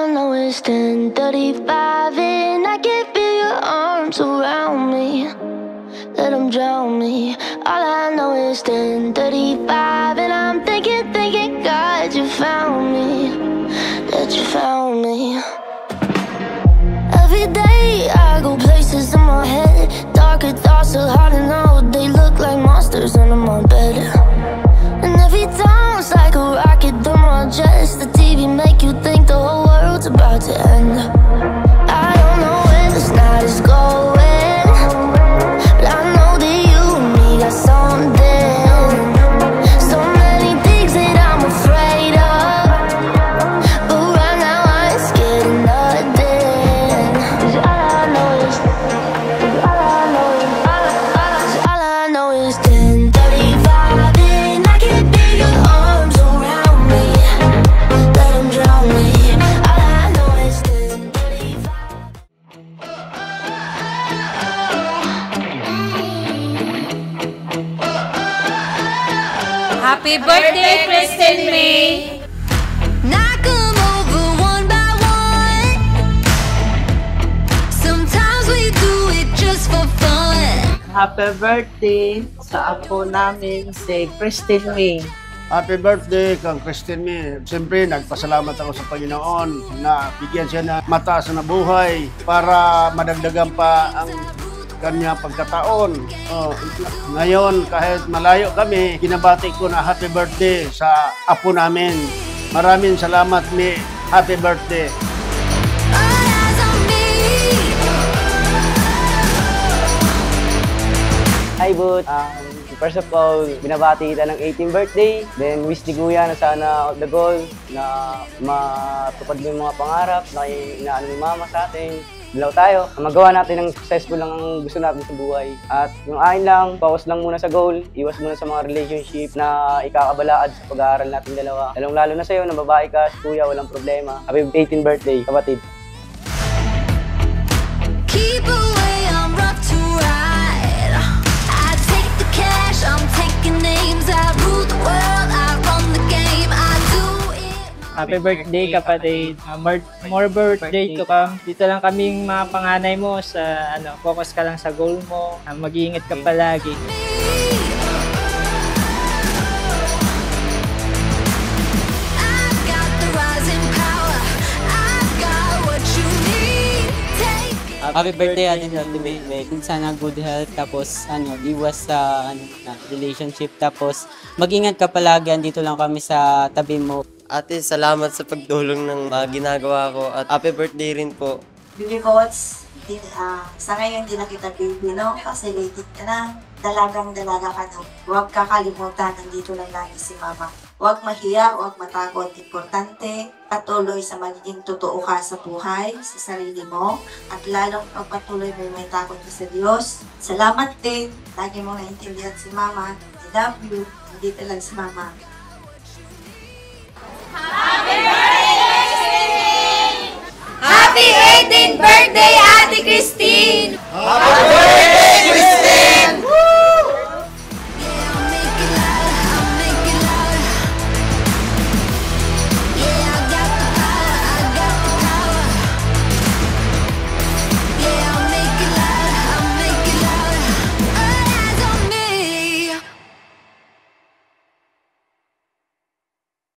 I know is 10:35 and I can feel your arms around me. Let them drown me. All I know is 10:35 and I'm thinking, God, you found me. That you found me. Every day I go places in my head. Darker thoughts are hard to know. They look like monsters under my bed. And every time it's like a rocket through my chest. The TV make you think the whole world's about to end. I don't know where this night is going, but I know that you and me got something. So many things that I'm afraid of, but right now I ain't scared of nothing. 'Cause all I know is 10:35 and I can feel your arms around me. Let them drown me. All I know is 10:35. Happy birthday, Kristen May! Knock 'em over one by one. Sometimes we do it just for fun. Happy birthday sa apo namin si Kristen May. Happy birthday kang Kristen May. Siyempre, nagpasalamat ako sa Panginoon na bigyan siya ng mataas na buhay para madagdagan pa ang kanya pagkataon. Ngayon, kahit malayo kami, kinabati ko na happy birthday sa apo namin. Maraming salamat, May. Happy birthday. All eyes on me. Hi, Boot. First of all, binabati kita ng 18th birthday. Then, wish ni Kuya na sana the goal na matupad mo yung mga pangarap na inaano ni Mama sa atin. Dilaw tayo. Magawa natin ng successful lang ang gusto natin sa buhay. At yung akin lang, focus lang muna sa goal. Iwas muna sa mga relationship na ikakabalaad sa pag-aaral natin dalawa. Lalong-lalo na sa'yo, na babae ka, si Kuya, walang problema. Happy 18th birthday, kapatid. Keep away, I'm rough to ride. I take the cash, I'm taking names. I rule the world, I run the game. I do it. Happy birthday, kapatid. More birthday to come. Dito lang kaming mga panganay mo sa focus ka lang sa goal mo. Mag-iingat ka palagi. I've got the rising power. I've got what you need. Take it. Happy birthday, Ate May. Sana good health, tapos iwas sa relationship, tapos mag-ingat ka palagi. Andito lang kami sa tabi mo. Ate, salamat sa pagtulong ng mga ginagawa ko at happy birthday rin po. Baby Bots, sa ngayon hindi na kita baby, no? Kasi late ka na, dalagang-dalaga ka na. Huwag kakalimutan, nandito lang lagi si Mama. Huwag mahiya, huwag matakot. Importante, patuloy sa magiging totoo ka sa buhay, sa sarili mo, at lalong pagpatuloy may takot ka sa Diyos. Salamat din, lagi mo naintindihan si Mama. I love you, nandito lang si Mama. Happy birthday, Kristen! Happy 18th birthday, Ate Christine! Happy